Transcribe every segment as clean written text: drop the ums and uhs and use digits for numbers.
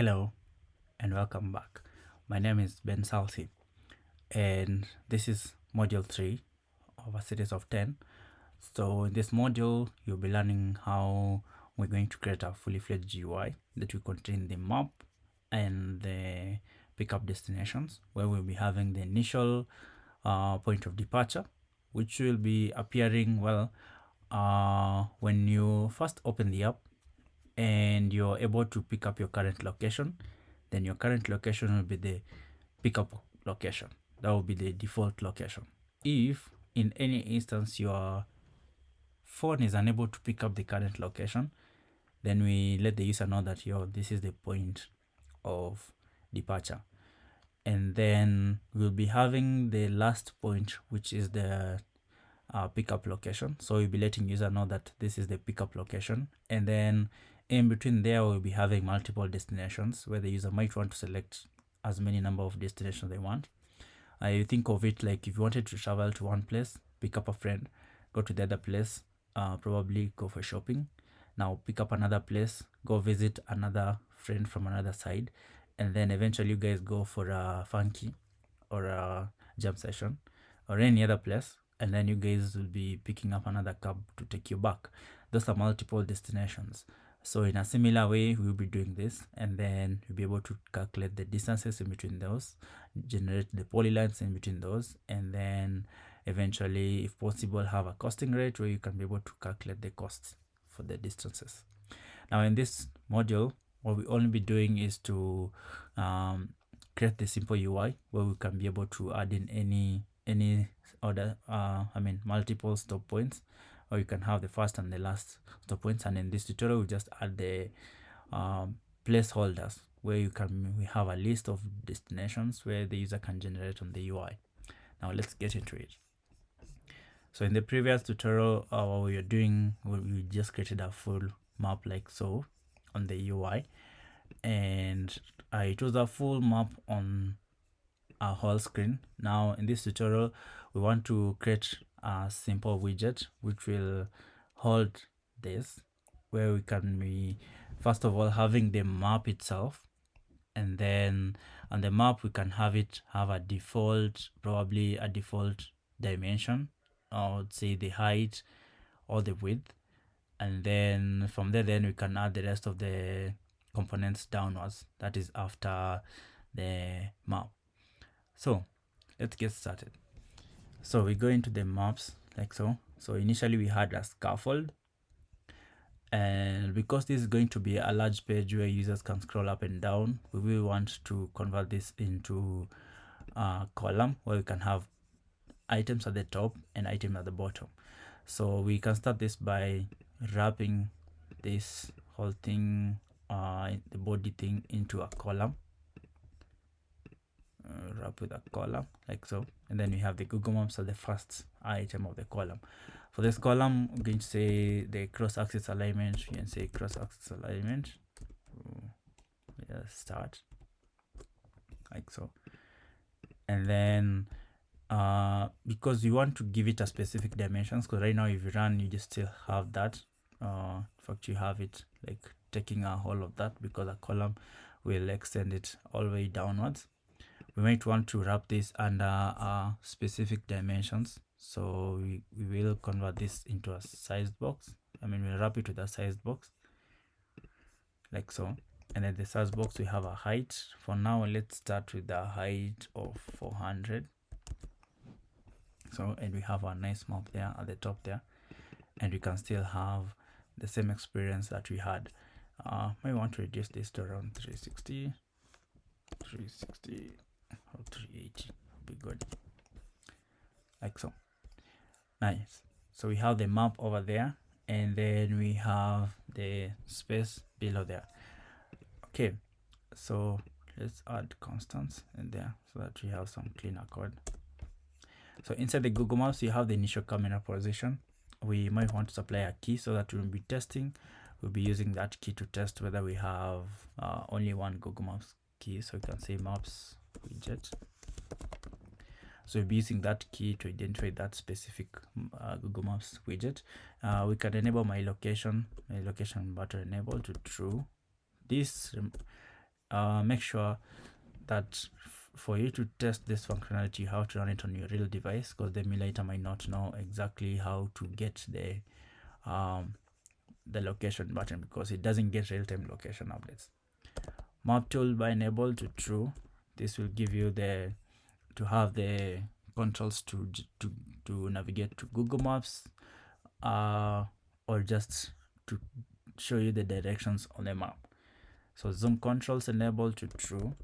Hello and welcome back. My name is Ben Salsi and this is module 3 of a series of 10. So in this module you'll be learning how we're going to create a fully fledged UI that will contain the map and the pickup destinations, where we'll be having the initial point of departure, which will be appearing when you first open the app and you're able to pick up your current location. Then your current location will be the pickup location. That will be the default location. If in any instance your phone is unable to pick up the current location, then we let the user know that this is the point of departure. And then we'll be having the last point, which is the pickup location. So we'll be letting user know that this is the pickup location. And then in between there, we'll be having multiple destinations where the user might want to select as many number of destinations they want. You think of it like if you wanted to travel to one place, pick up a friend, go to the other place, probably go for shopping. Now pick up another place, go visit another friend from another side, and then eventually you guys go for a funky or a jam session or any other place, and then you guys will be picking up another cab to take you back. Those are multiple destinations. So in a similar way, we'll be doing this, and then you'll be able to calculate the distances in between those, generate the polylines in between those, and then eventually, if possible, have a costing rate where you can be able to calculate the costs for the distances. Now in this module, what we only be doing is to create the simple UI where we can be able to add in any other multiple stop points, or you can have the first and the last stop points. And in this tutorial, we just add the placeholders where we have a list of destinations where the user can generate on the UI. Now let's get into it. So in the previous tutorial, what we were doing, we just created a full map like so on the UI, and it was a full map on our whole screen. Now in this tutorial, we want to create a simple widget which will hold this, where we can be first of all having the map itself, and then on the map we can have a default, probably a default dimension, or say the height or the width, and then from there we can add the rest of the components downwards, that is after the map. So let's get started. So we go into the maps like so. So initially we had a scaffold, and because this is going to be a large page where users can scroll up and down, we will want to convert this into a column where we can have items at the top and items at the bottom. So we can start this by wrapping this whole thing, the body thing, into a column. Wrap with a column like so, and then we have the Google Maps as the first item of the column. For this column, I'm going to say the cross-axis alignment. We can say cross-axis alignment. Start like so, and then because you want to give it a specific dimensions, because right now if you run, you just still have that. In fact, you have it like taking a whole of that, because a column will extend it all the way downwards. We might want to wrap this under specific dimensions, so we will convert this into a sized box. We'll wrap it with a sized box like so, and then the size box we have a height. For now, let's start with the height of 400. So, and we have a nice map there at the top there, and we can still have the same experience that we had. I want to reduce this to around 360 or 380 would be good, like so. Nice. So we have the map over there, and then we have the space below there. Okay, so let's add constants in there so that we have some cleaner code. So inside the Google Maps, you have the initial camera position. We might want to supply a key so that we'll be testing. We'll be using that key to test whether we have only one Google Maps key. So we can say Maps Widget. So we'll be using that key to identify that specific Google Maps widget. We can enable my location button enabled to true. This make sure that for you to test this functionality, you have to run it on your real device, because the emulator might not know exactly how to get the location button, because it doesn't get real-time location updates. Map toolbar enabled to true. This will give you the controls to navigate to Google Maps, or just to show you the directions on the map. So zoom controls enabled to true.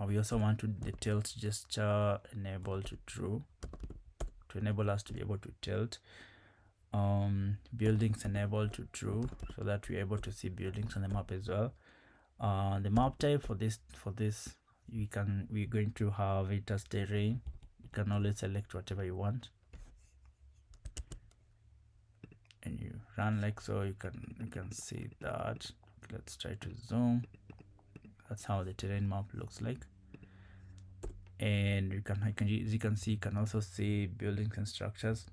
We also want to the tilt gesture enabled to true, to enable us to be able to tilt. Buildings enabled to true, so that we're able to see buildings on the map as well. The map type for this we're going to have it as terrain. You can always select whatever you want, and you run like so. You can see that. Let's try to zoom. That's how the terrain map looks like. And as you can see, you can also see buildings and structures.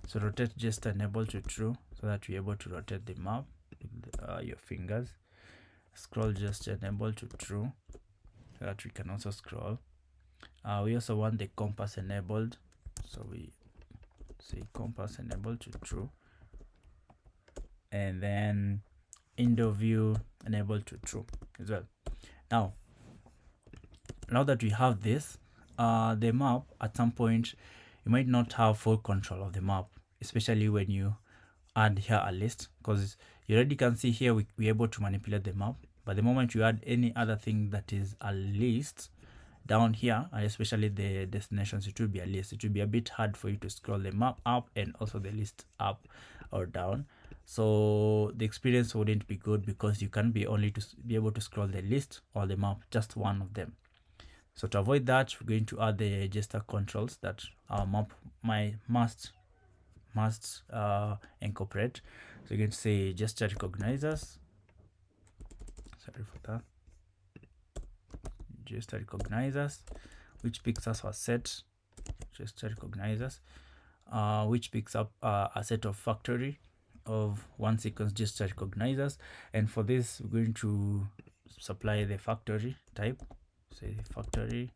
So rotate just enable to true, so that you're able to rotate the map with your fingers. Scroll just enable to true, so that we can also scroll. We also want the compass enabled, so we say compass enabled to true, and then indoor view enabled to true as well. Now that we have this, the map, at some point you might not have full control of the map, especially when you add here a list, because you already can see here we're able to manipulate the map. But the moment you add any other thing that is a list down here, and especially the destinations, it will be a list. It will be a bit hard for you to scroll the map up and also the list up or down. So the experience wouldn't be good, because you can be only to be able to scroll the list or the map, just one of them. So to avoid that, we're going to add the gesture controls that our map must incorporate. So you're going to say gesture recognizers. Sorry for that. Gesture recognizers, which picks us a set. Gesture recognizers, which picks up a set of factory of one sequence gesture recognizers. And for this, we're going to supply the factory type. Say factory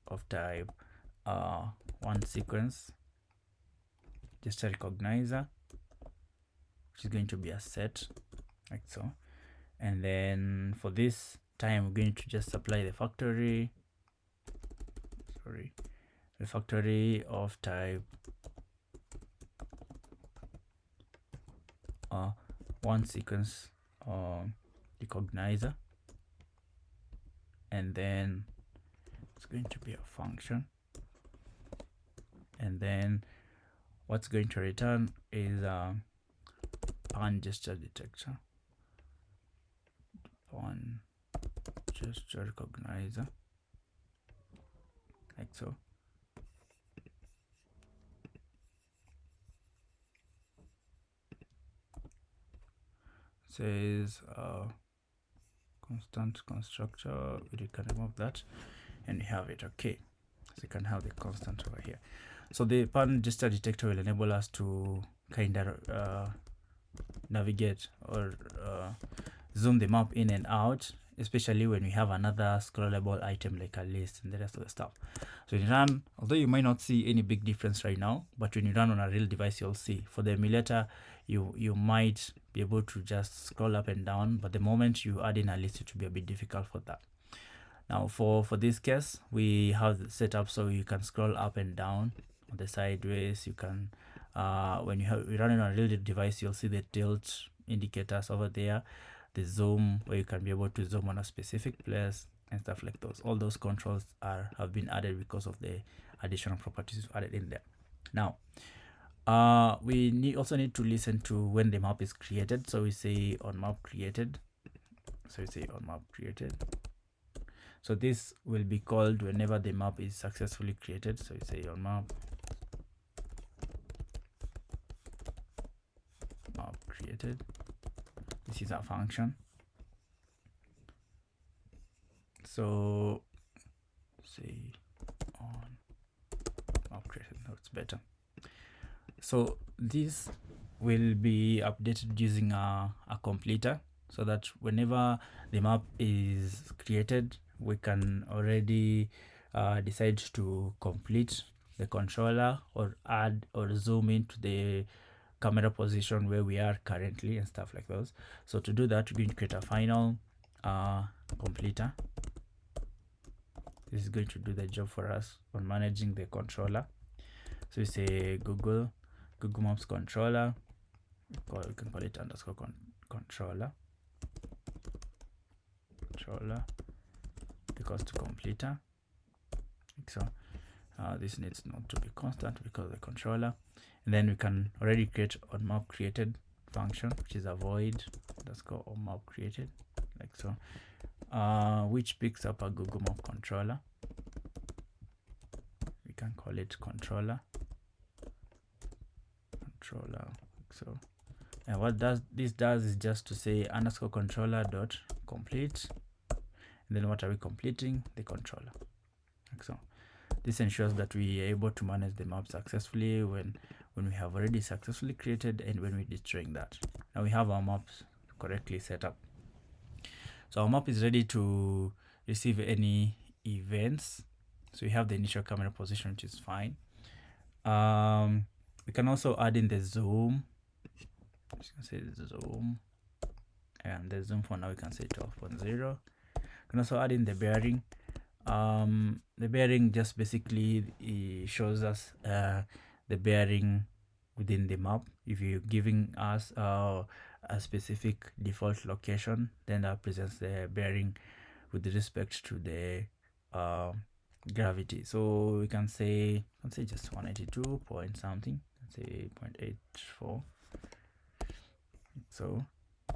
of type one sequence gesture recognizer, which is going to be a set like so. And then for this time, we're going to just supply the factory of type one sequence recognizer, and then it's going to be a function, and then what's going to return is pan gesture detector, pan gesture recognizer, like so. Says constant constructor, we can remove that and we have it. Okay, so you can have the constant over here. So the pan gesture detector will enable us to kind of navigate or zoom the map in and out, especially when we have another scrollable item like a list and the rest of the stuff. So when you run, although you might not see any big difference right now, but when you run on a real device, you'll see. For the emulator, you might be able to just scroll up and down, but the moment you add in a list, it will be a bit difficult for that. Now for this case, we have it set up so you can scroll up and down on the sideways. You can when you run on a real device, you'll see the tilt indicators over there, the zoom, where you can be able to zoom on a specific place and stuff like those. All those controls have been added because of the additional properties added in there. Now we also need to listen to when the map is created. So we say on map created. So this will be called whenever the map is successfully created. So we say on map created. This is our function. So say on map created. That's better. So this will be updated using a completer, so that whenever the map is created, we can already decide to complete the controller or add or zoom into the camera position where we are currently and stuff like those. So to do that, we're going to create a final completer. This is going to do the job for us on managing the controller. So we say Google Maps controller, we can call it underscore controller equals to completer. So this needs not to be constant because of the controller. And then we can already create on map created function, which is a void underscore on map created, like so, which picks up a Google Map controller. We can call it controller, like so. And what this does is just to say underscore controller dot complete, and then what are we completing? The controller, like so. This ensures that we are able to manage the map successfully when we have already successfully created and when we're destroying that. Now we have our maps correctly set up. So our map is ready to receive any events. So we have the initial camera position, which is fine. We can also add in the zoom. Just gonna say zoom, and the zoom for now we can say 12.0. We can also add in the bearing. The bearing just basically shows us the bearing within the map. If you're giving us a specific default location, then that presents the bearing with respect to the gravity. So we can say, let's say just 182 point something, let's say 0.84. So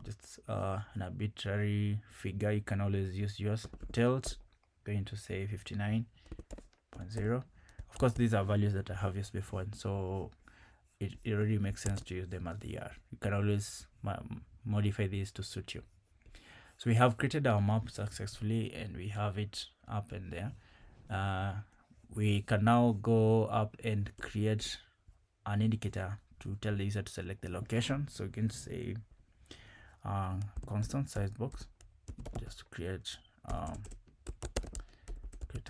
just an arbitrary figure. You can always use yours. Tilt, going to say 59.0. Of course, these are values that I have used before, and so it already makes sense to use them as they are. You can always modify these to suit you. So we have created our map successfully and we have it up and there. We can now go up and create an indicator to tell the user to select the location. So you can say constant size box, just to create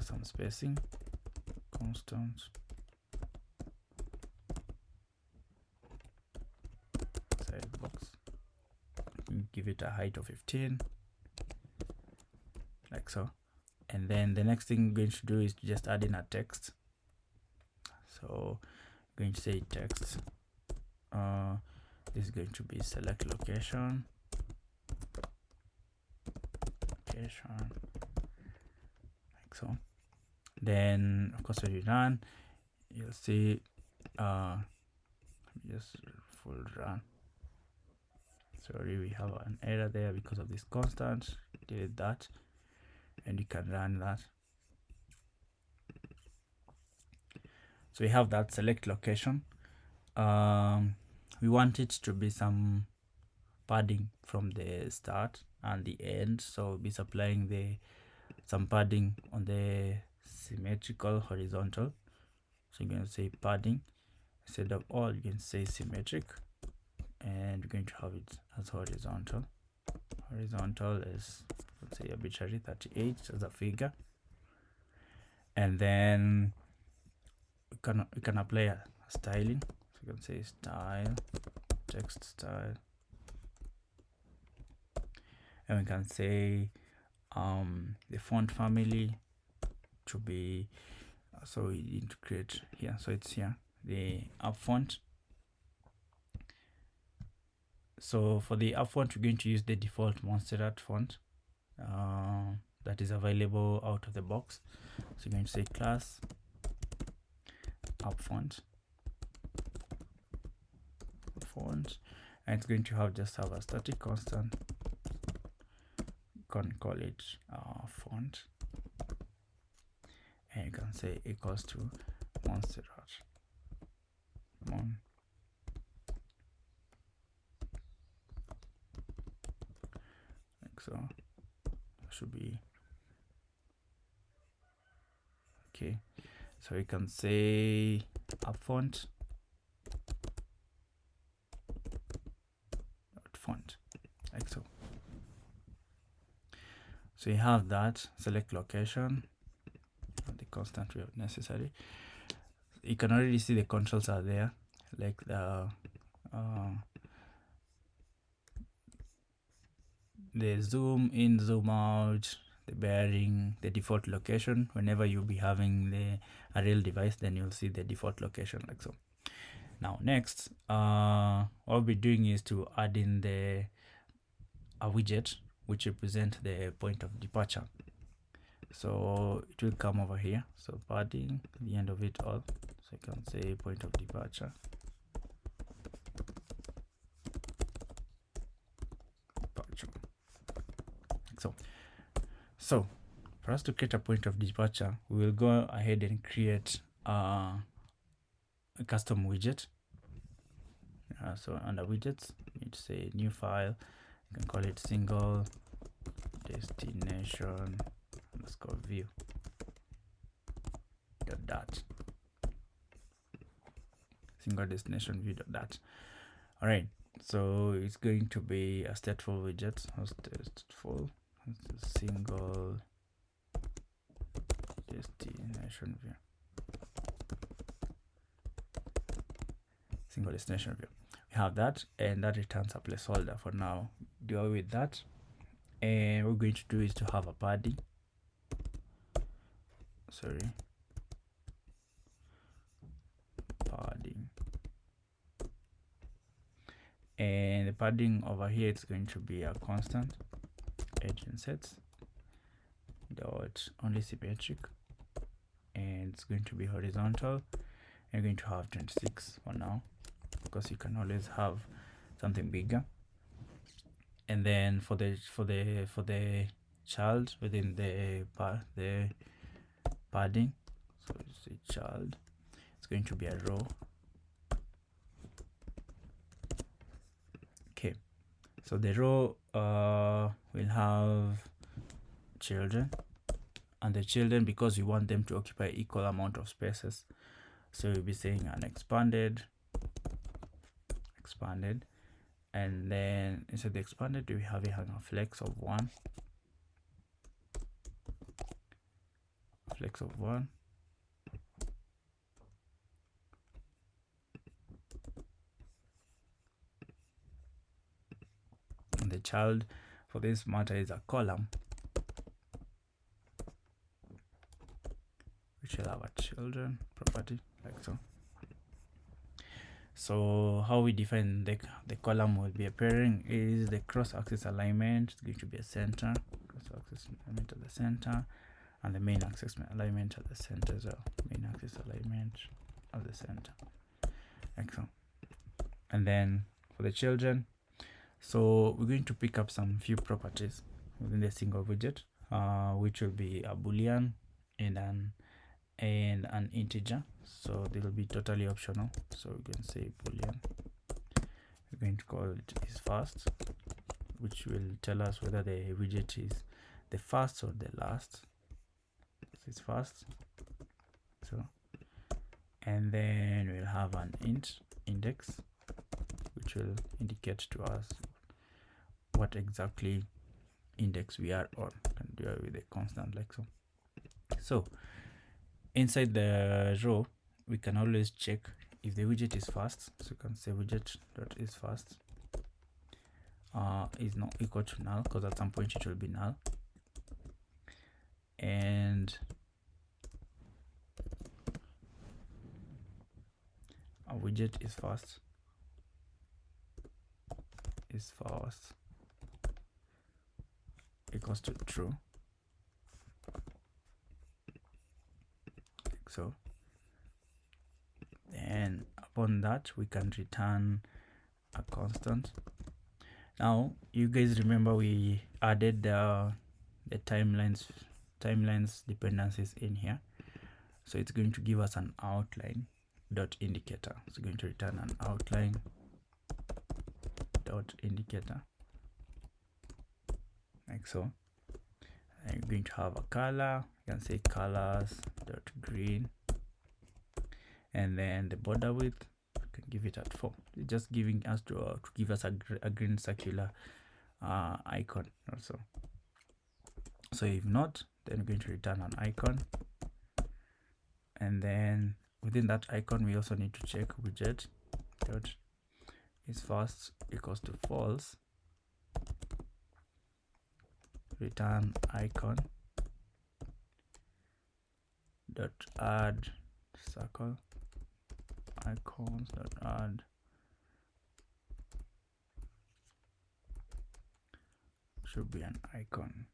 some spacing, constant size box, give it a height of 15, like so. And then the next thing we're going to do is to just add in a text. So I'm going to say text, this is going to be select location, like so. Then of course when you run, you'll see just full run. Sorry, we have an error there because of this constant. Delete that and you can run that. So we have that select location. We want it to be some padding from the start and the end, so we'll be supplying some padding on the symmetrical horizontal. So you're going to say padding instead of all, you can say symmetric, and we're going to have it as horizontal. Horizontal is, let's say, arbitrary 38 as a figure, and then we can apply a styling. So you can say style, text style, and we can say the font family to be, so we need to create here, so it's here, the up font. So for the up font, we're going to use the default Montserrat font that is available out of the box. So you're going to say class up font, and it's going to have a static constant. You can call it font, and you can say equals to Montserrat. Like so. Should be okay. So you can say up font font, like so. So you have that, select location, the constant way of necessary. You can already see the controls are there, like the zoom in, zoom out, the bearing, the default location. Whenever you'll be having a real device, then you'll see the default location, like so. Now next, what we'll be doing is to add in a widget which represent the point of departure. So it will come over here, so padding at the end of it all, so you can say point of departure. So for us to create a point of departure, we will go ahead and create a custom widget. So under widgets, you need to say new file. You can call it SingleDestination_view .dat. SingleDestinationView.dat. All right. So it's going to be a stateful widget. Stateful single destination view. Single destination view. We have that, and that returns a placeholder for now. Deal with that. And what we're going to do is to have a padding. Padding. And the padding over here is going to be a constant edge insets dot only symmetric, and it's going to be horizontal. You're going to have 26 for now, because you can always have something bigger. And then for the child within the padding, so it's a child, it's going to be a row. Okay, so the row will have children, and the children, because we want them to occupy equal amount of spaces, so we'll be saying an expanded, and then instead of the expanded, we have a flex of 1, and the child for this matter is a column, which will have a children property, like so. So how we define the column will be appearing is the cross-axis alignment. It's going to be a center, cross-axis alignment at the center, and the main axis alignment at the center as well. Main axis alignment at the center, like so. And then for the children, so we're going to pick up some few properties within the single widget, which will be a boolean and an integer. So they will be totally optional, so we can say boolean. We're going to call it is first, which will tell us whether the widget is the first or the last. So it's first, so, and then we'll have an index, which will indicate to us what exactly index we are on, and do it with a constant, like so. So inside the row, we can always check if the widget is first, so you can say widget.isFirst is not equal to null, because at some point it will be null. And a widget is first equals to true, like so. And upon that, we can return a constant. Now you guys remember we added the timelines dependencies in here, so it's going to give us an outline dot indicator. So going to return an outline dot indicator, like so. And you're going to have a color. You can say colors dot green, and then the border width, you can give it at 4. It's just giving us to give us a green circular icon also. So if not, then we're going to return an icon, and then within that icon we also need to check widget dot is first equals to false, return icon dot add circle icons dot add should be an icon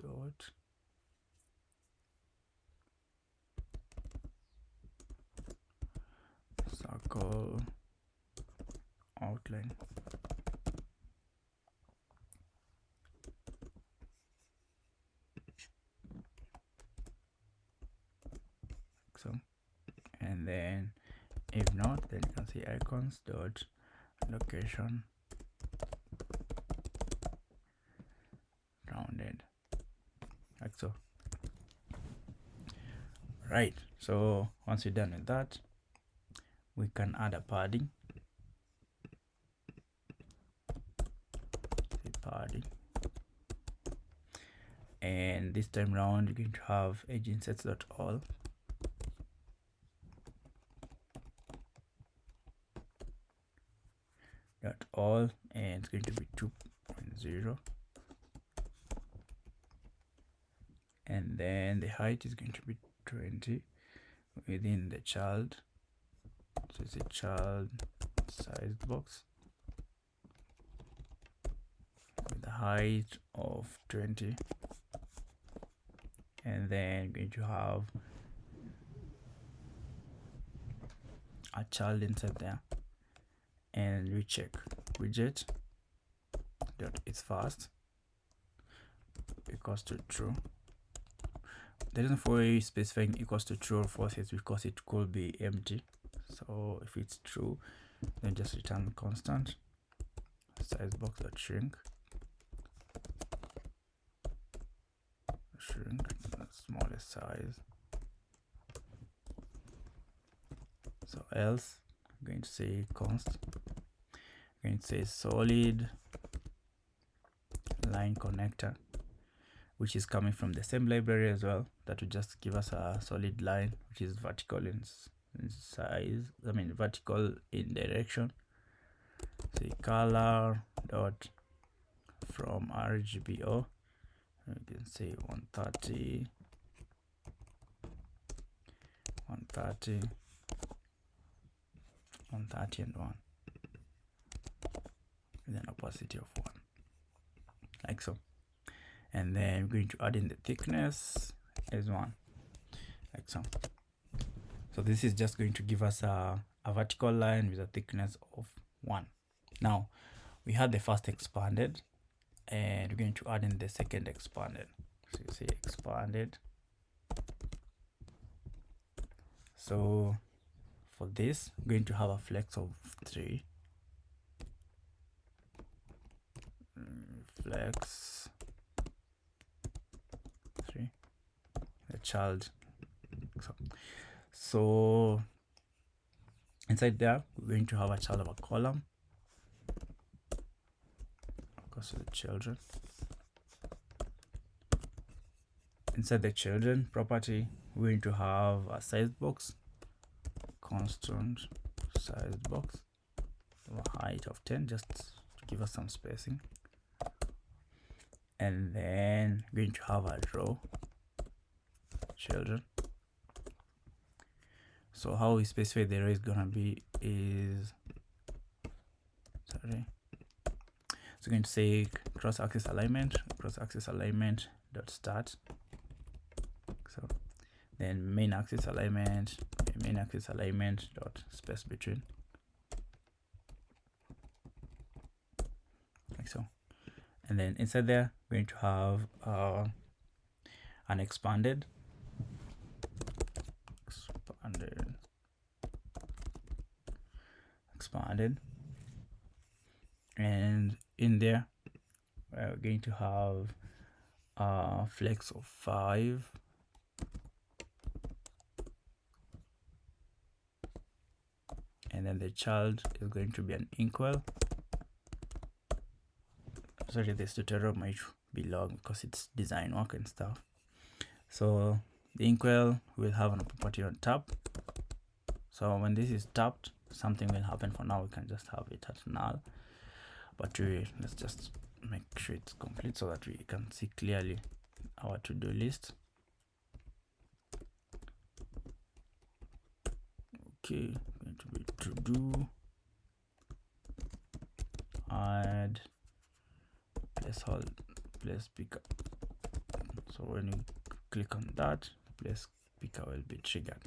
dot circle outline. So, and then if not, then you can see icons dot location rounded, like so. Right, so once we're done with that, we can add a padding. And this time around you're going to have edgeinsets.all and it's going to be 2.0, and then the height is going to be 20 within the child, so it's a child sized box with a height of 20, and then going to have a child inside there, and we check widget dot is fast equals to true. The reason for specifying equals to true or false is because it could be empty. So if it's true, then just return constant size box dot shrink the smallest size. So else I'm going to say const, I'm going to say solid line connector, which is coming from the same library as well, that will just give us a solid line which is vertical in size, vertical in direction. Say color dot from RGBO, we can say 130 and 1 with an opacity of 1, like so. And then we're going to add in the thickness as 1, like so. So this is just going to give us a vertical line with a thickness of 1. Now we had the first expanded, and we're going to add in the second expanded. So you say expanded. So for this, we're going to have a flex of 3. Flex 3. The child. So inside there, we're going to have a child of a column. Goes to the children. Inside the children property, we're going to have a size box, constant size box, a height of 10, just to give us some spacing. And then we're going to have a row children. So how we specify the row is gonna be is, so we're going to say cross-axis alignment dot start. So then main axis alignment dot space between, like so. And then inside there we're going to have an expanded and in there we're going to have a flex of 5 and then the child is going to be an inkwell. Sorry, this tutorial might be long because it's design work and stuff. So the inkwell will have a property on tap. So when this is tapped, something will happen. For now, we can just have it at null, but let's just make sure it's complete so that we can see clearly our to-do list. Okay, going to be to-do, add place picker. So when you click on that, place picker will be triggered.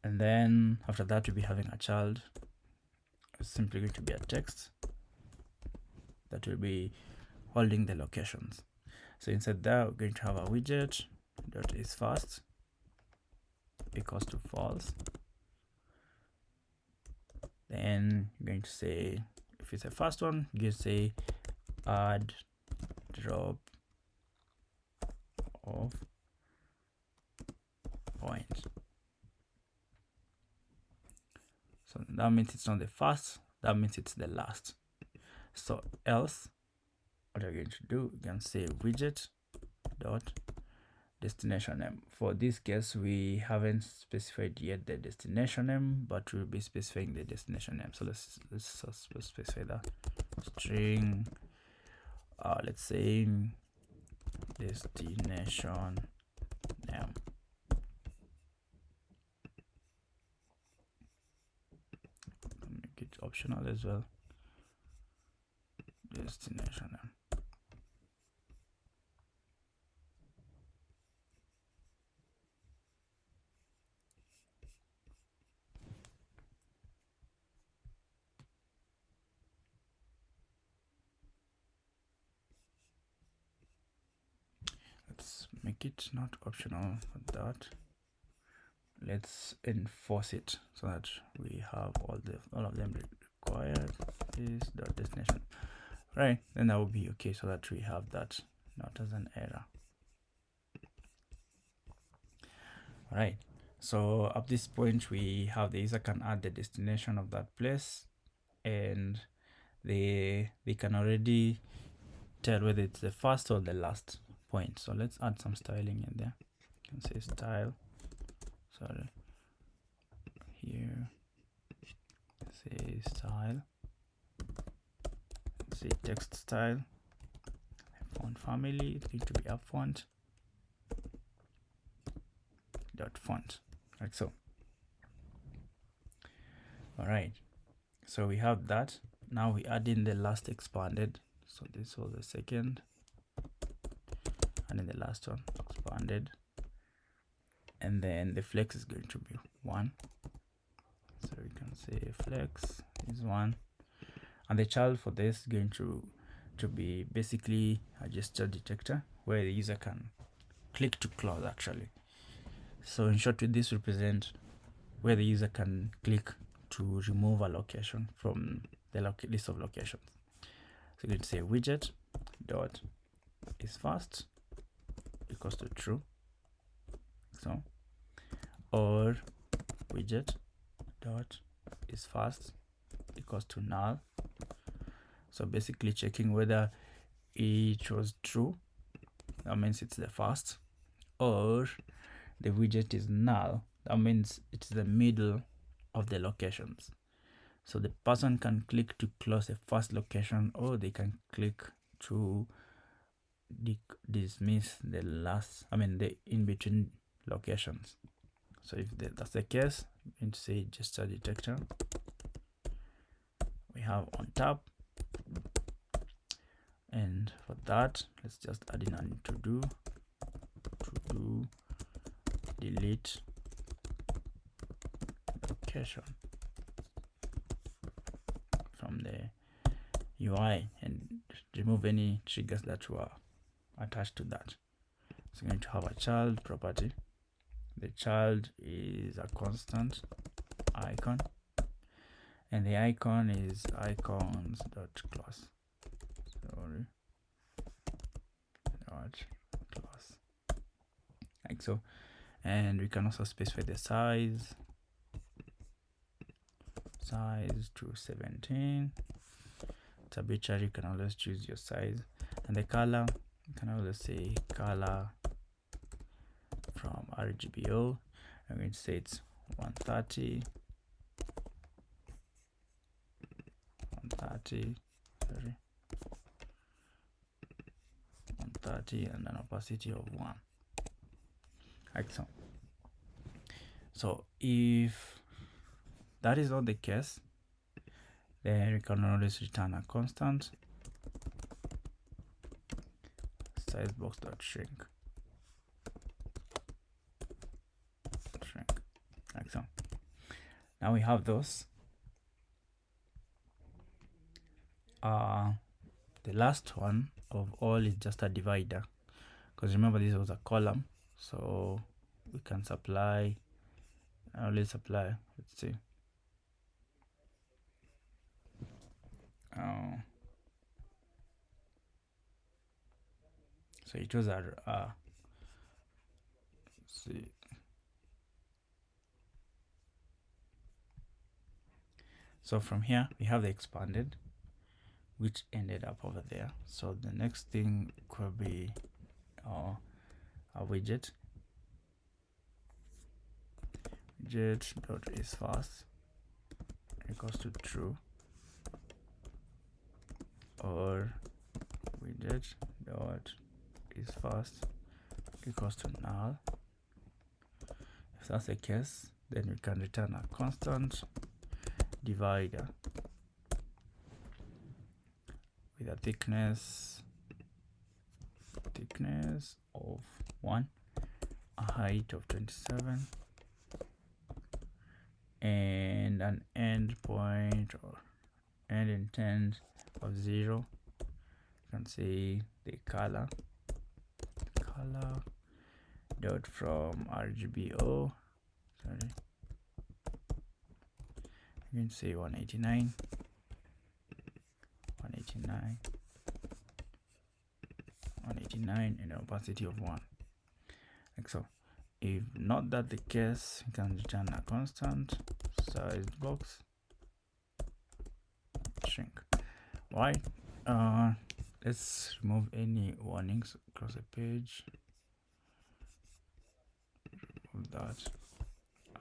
And then after that, we'll be having a child. It's simply going to be a text that will be holding the locations. So inside there, we're going to have a widget dot is first equals to false. Then you're going to say, if it's the first one, you say add drop of point. So that means it's not the first, that means it's the last. So else, what you're going to do, you can say widget dot destination name. For this case, we haven't specified yet the destination name, but we'll be specifying the destination name. So let's specify that string. Let's say destination name. Make it optional as well. Destination name. Let's make it not optional for that. Let's enforce it so that we have all of them required. Is dot destination. Right, then that will be okay, so that we have that not as an error. All right, so at this point we have the user can add the destination of that place, and they can already tell whether it's the first or the last point. So let's add some styling in there. You can say style, sorry, here say style, say text style, font family, it's going to be up font dot font, like so. All right, so we have that. Now we add in the last expanded. So this was the second, and then the last one expanded, and then the flex is going to be 1. So we can say flex is 1, and the child for this is going to be basically a gesture detector where the user can click to close actually. So in short, this represents where the user can click to remove a location from the list of locations. So you're going to say widget dot is first equals to true, so, or widget dot is first equals to null. So basically checking whether it was true, that means it's the first, or the widget is null, that means it's the middle of the locations. So the person can click to close the first location, or they can click to dismiss the last, the in-between locations. So if that's the case, I'm going to say gesture detector. We have on top, and for that, let's just add in a to do delete location from the UI and remove any triggers that were attached to that. So we're going to have a child property. The child is a constant icon, and the icon is icons.class. Sorry, .class, like so. And we can also specify the size. size to 17. It's arbitrary, you can always choose your size. And the color, you can always say color from RGBO. I'm going to say it's 130, sorry, 130, and an opacity of 1, like so. So if that is not the case, then we can always return a constant sizebox.shrink, like so. Now we have those. The last one of all is just a divider, because remember this was a column, so we can supply, let's supply, let's see, so it was a see, so from here we have the expanded, which ended up over there. So the next thing could be a widget dot is fast equals to true, or widget dot is fast equals to null. If that's the case, then we can return a constant divider with a thickness of 1, a height of 27, and an end point or end intent of 0. You can say the color dot from RGBO, sorry, you can say 189, and an opacity of 1, like so. If not that the case, you can return a constant size box shrink. Right, let's remove any warnings across the page. Remove that,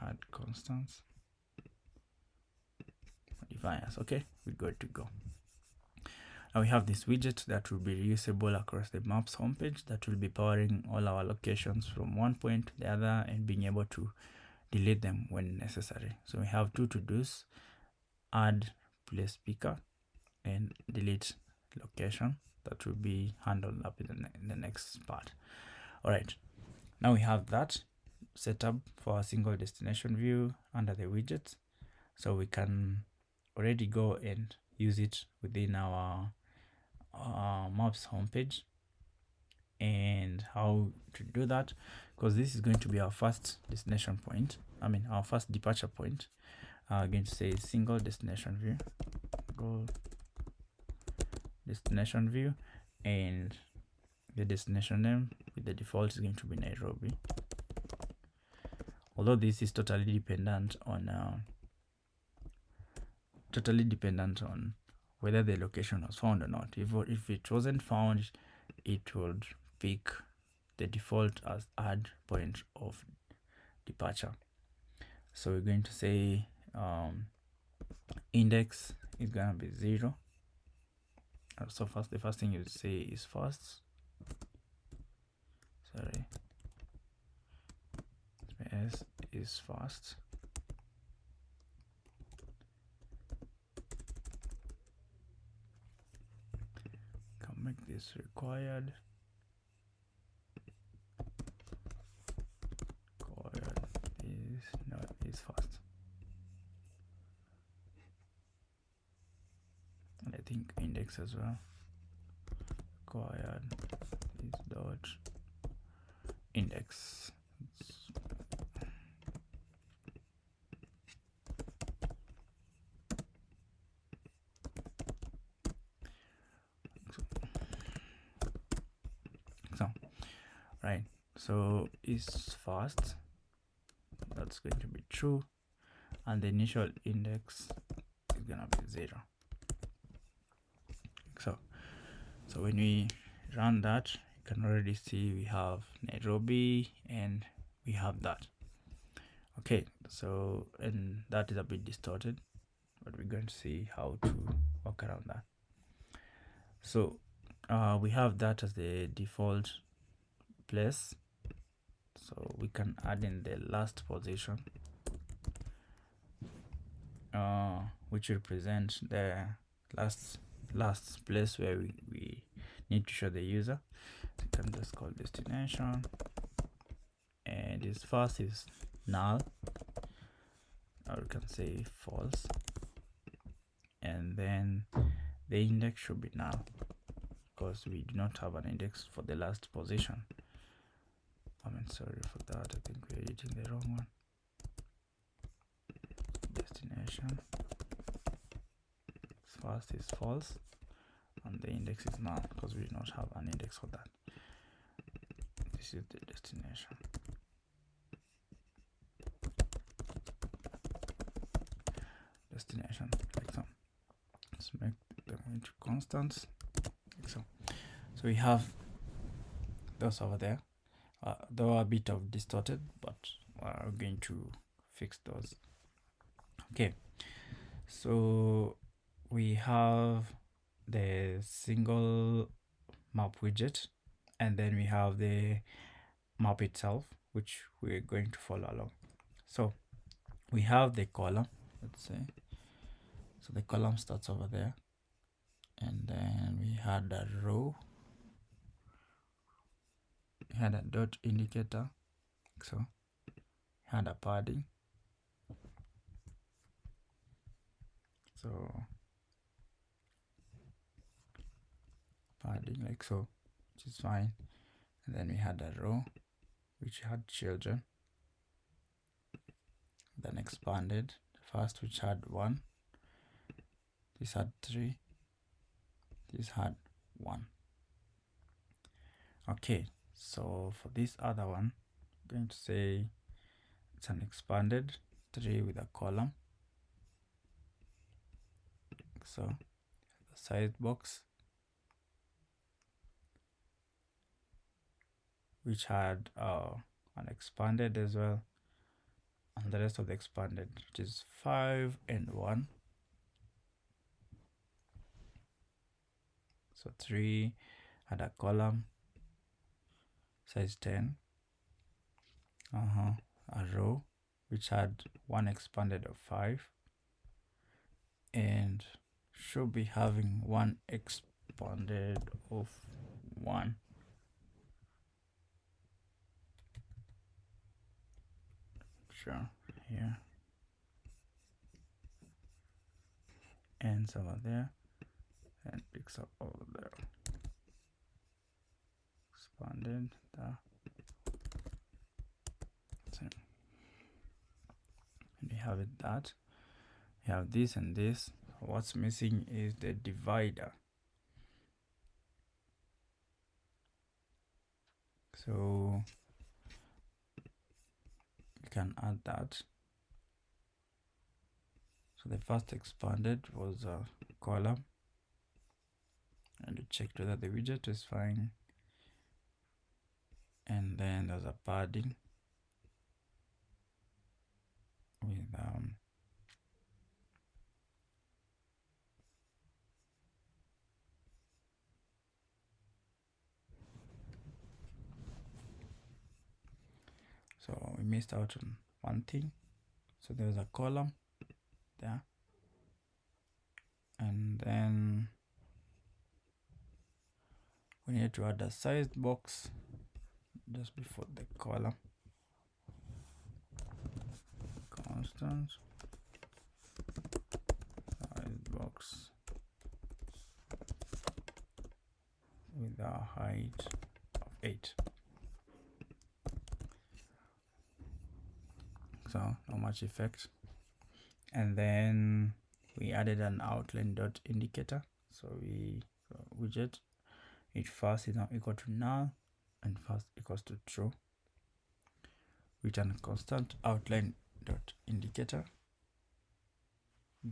add constants, modifiers. Okay, we're good to go. Now we have this widget that will be reusable across the maps homepage, that will be powering all our locations from one point to the other and being able to delete them when necessary. So we have two to-dos: add place picker and delete location. That will be handled up in the next part. All right, now we have that set up for a single destination view under the widget, so we can already go and use it within our maps homepage. And how to do that, because this is going to be our first destination point, our first departure point. I'm going to say single destination view, go destination view, and the destination name with the default is going to be Nairobi, although this is totally dependent on whether the location was found or not. If it wasn't found, it would pick the default as add point of departure. So we're going to say index is gonna be 0. So the first thing you say is fast. Sorry, space is fast. Can make this required. Is fast, and I think index as well. Required is dot index. So right, so is fast, that's going to be true, and the initial index is gonna be 0. So when we run that, you can already see we have Nairobi and we have that. Okay, so, and that is a bit distorted, but we're going to see how to work around that. So we have that as the default place, so we can add in the last position, which represents the last place where we need to show the user. So you can just call destination, and this first is null, or we can say false, and then the index should be null because we do not have an index for the last position. Sorry for that, I think we're editing the wrong one. Destination first is false and the index is null because we do not have an index for that. This is the destination. Like so. Let's make them into constants like so. So we have those over there. They are a bit of distorted, but we're going to fix those. Okay, so we have the single map widget, and then we have the map itself, which we're going to follow along. So we have the column, let's say. So the column starts over there, and then we had a row. We had a dot indicator, so had a padding. So padding like so, which is fine. And then we had a row which had children, then expanded. The first which had 1, this had 3, this had 1. Okay, so for this other one, I'm going to say it's an expanded 3 with a column. So the size box, which had an expanded as well, and the rest of the expanded, which is 5 and 1. So 3 had a column size 10, a row which had 1 expanded of 5, and should be having 1 expanded of 1. Sure, here, ends over there and picks up over there. Expanded there. So, and we have it that. We have this and this. What's missing is the divider. So you can add that. So the first expanded was a column, and we checked whether the widget is fine, and then there's a padding with so we missed out on one thing. So there's a column there, and then we need to add a sized box just before the column. Constant size box with a height of 8. So not much effect. And then we added an outline dot indicator. So we widget, it first is now equal to null and first equals to true. Return constant outline dot indicator,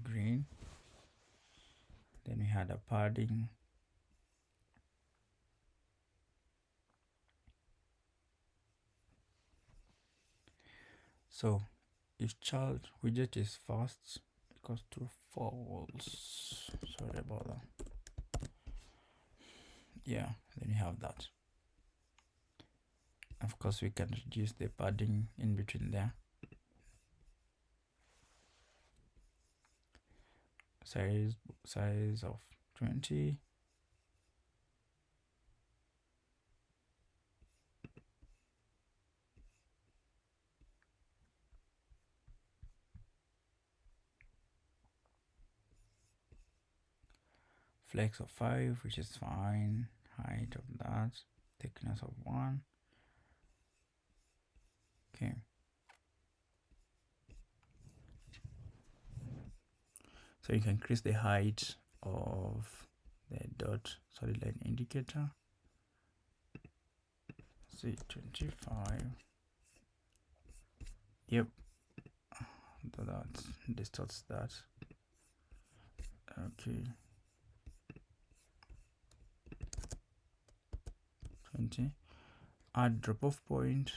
green. Then we had a padding. So if child widget is fast equals to false, sorry about that. Yeah, then you have that. Of course, we can reduce the padding in between there. Size of 20. Flex of 5, which is fine. Height of that. Thickness of 1. Okay. So you can increase the height of the dot solid line indicator. Say 25. Yep. So that distorts that. Okay. 20. Add drop off point.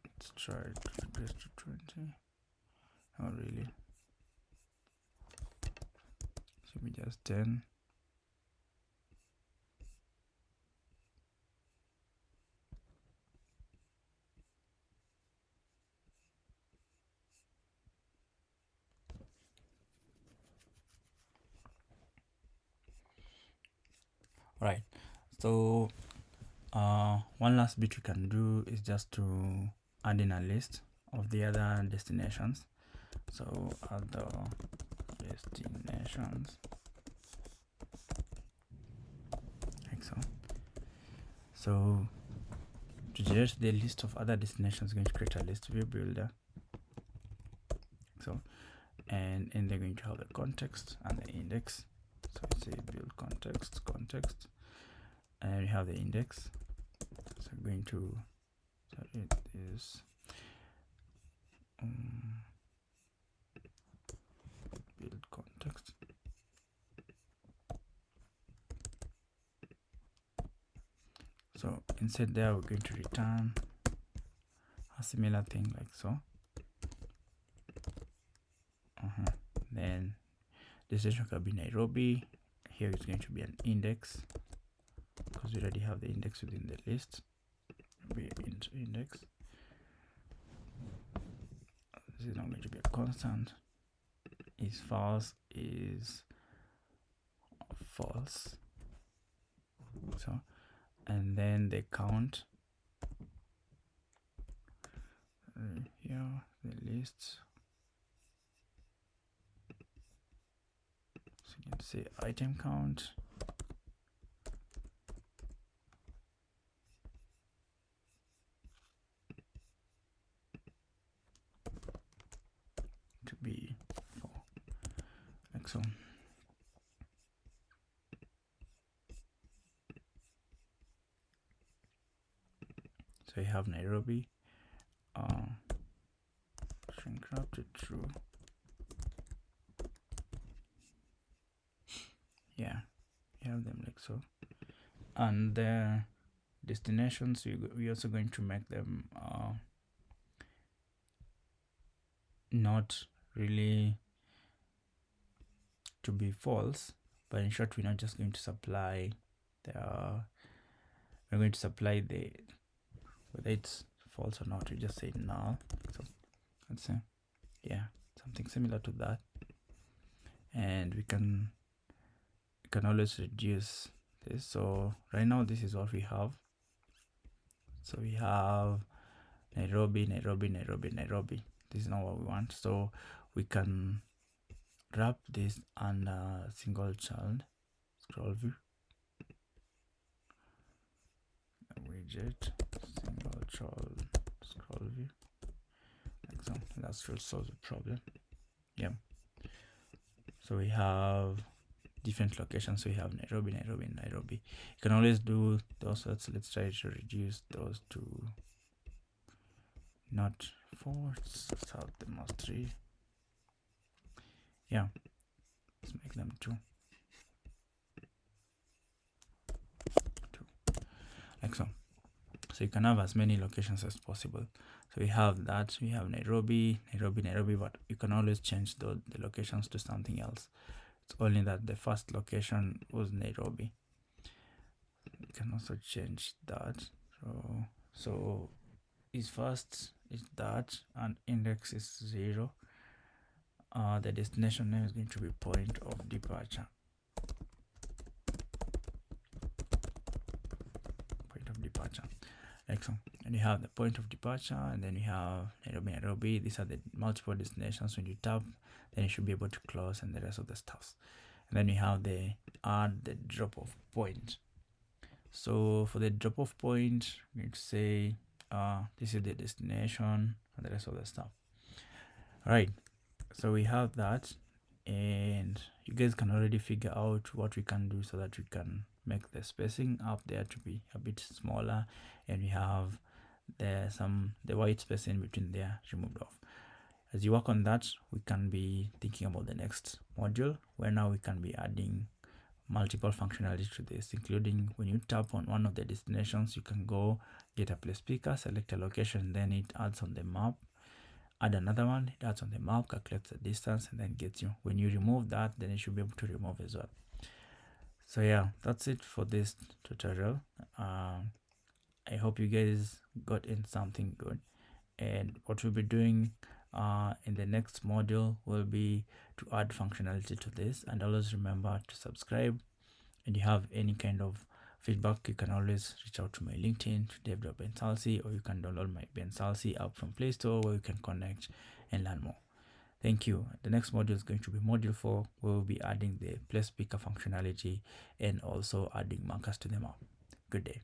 Let's try to increase to 20. Not really. Should be just 10. Right. So one last bit we can do is just to add in a list of the other destinations. So other destinations, like so. So to generate the list of other destinations, we're going to create a list view builder. So, and they're going to have the context and the index. So say build context, and we have the index. So I'm going to, so it is build context. So inside there, we're going to return a similar thing like so. Then destination can be Nairobi. Here it's going to be an index because we already have the index within the list. Be index. This is not going to be a constant. Is false, is false. So, and then the count. Here the list. So you can say item count. To be 4, like so. So you have Nairobi, shrink wrap to true. Yeah, you have them like so. And the destinations, we're also going to make them not really to be false, but in short, we're not just going to supply we're going to supply the whether it's false or not. We just say null. So let's say, yeah, something similar to that. And we can always reduce this. So right now this is what we have. So we have Nairobi. This is not what we want. So we can wrap this under single child scroll view widget, single child scroll view, like so. That should solve the problem. Yeah. So we have different locations. So we have Nairobi. You can always do those sorts. Let's try to reduce those to not 4. Let's have them as 3. Yeah, let's make them two, like so. So you can have as many locations as possible. So we have that, we have Nairobi, but you can always change the locations to something else. It's only that the first location was Nairobi. You can also change that. So is first is that, and index is 0. The destination name is going to be point of departure. Like so. And you have the point of departure, and then you have Nairobi. These are the multiple destinations. When you tap, then you should be able to close and the rest of the stuff. And then you have the add the drop off point. So for the drop off point, we need to say this is the destination and the rest of the stuff. All right, so we have that, and you guys can already figure out what we can do so that we can make the spacing up there to be a bit smaller, and we have the white space in between there removed off. As you work on that, we can be thinking about the next module, where now we can be adding multiple functionality to this, including when you tap on one of the destinations, you can go get a place picker, select a location, then it adds on the map. Add another one, it adds on the map, calculates the distance, and then gets you. When you remove that, then it should be able to remove as well. So yeah, that's it for this tutorial. I hope you guys got in something good, and what we'll be doing in the next module will be to add functionality to this. And always remember to subscribe, and you have any kind of feedback, you can always reach out to my LinkedIn, to dev.bensalsi, or you can download my Bensalsi app from Play Store, where you can connect and learn more. Thank you. The next module is going to be module 4, where we'll be adding the place picker functionality and also adding markers to the map. Good day.